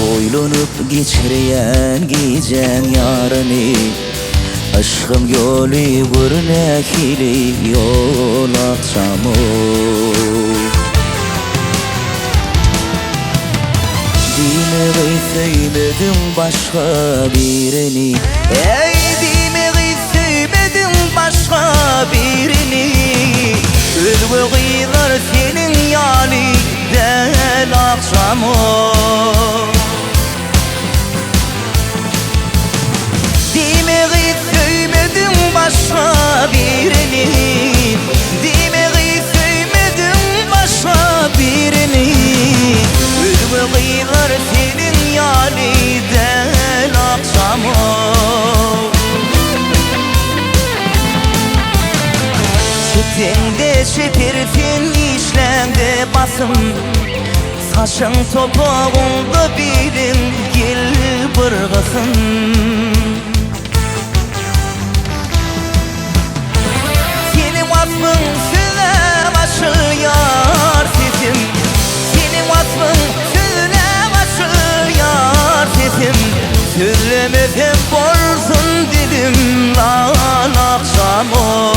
Oylanıp geçireyen gecen yarını Aşkım yolu görnekili yol akşamı Dime söyledim başka birini Ey dime söyledim başka birini Özgü kıyılar senin yani del akşamı Dime söyledim başka birini Dime söyledim başka birini Özgü kıyılar senin yani del akşamı Sütünde çepirtin işlemde basım Saçın topağında birin gel bırgısın Senin vasfın süne başıyor sesim Senin vasfın süne başıyor sesim Söylemeden borsun dilim lan akşamı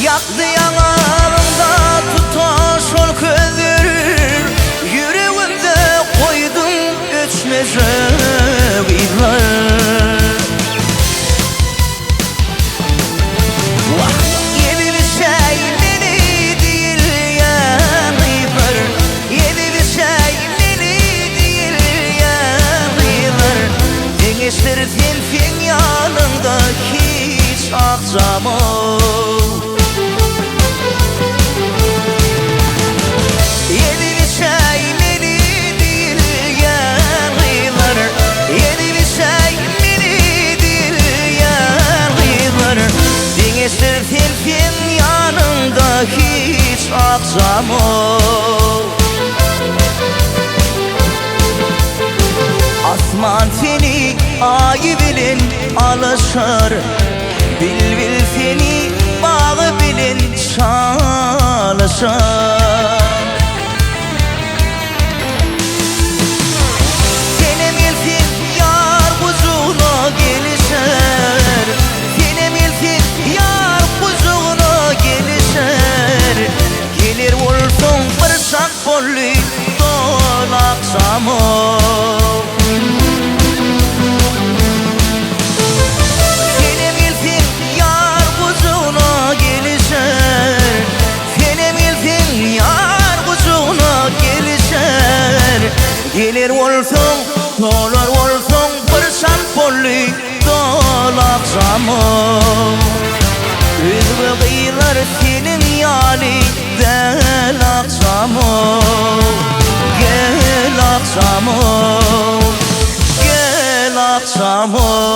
Yaktı yanarında tutaş ol közdür Yüreğimde koydum göçmece kıyılar Yeni bir şey beni değil ya kıyılar Yeni bir şey beni değil ya kıyılar Dengeçlersin sen yanında hiç akşamı Sen yanında hiç akşamı Asman seni ayı bilin alışır Bil bil seni bağı bilin çalışır Senem gelsin yar kucuna gelişir Senem gelsin yar kucuna gelişir Gelir olsun bir şak bolli don akşamı Senem gelsin yar kucuna gelişir Senem gelsin yar kucuna gelişir Gelir olsun dolar olsun bir şak bolli don akşamı Özgü kıyılar senin yani del akşamı Gel akşamı Gel akşamı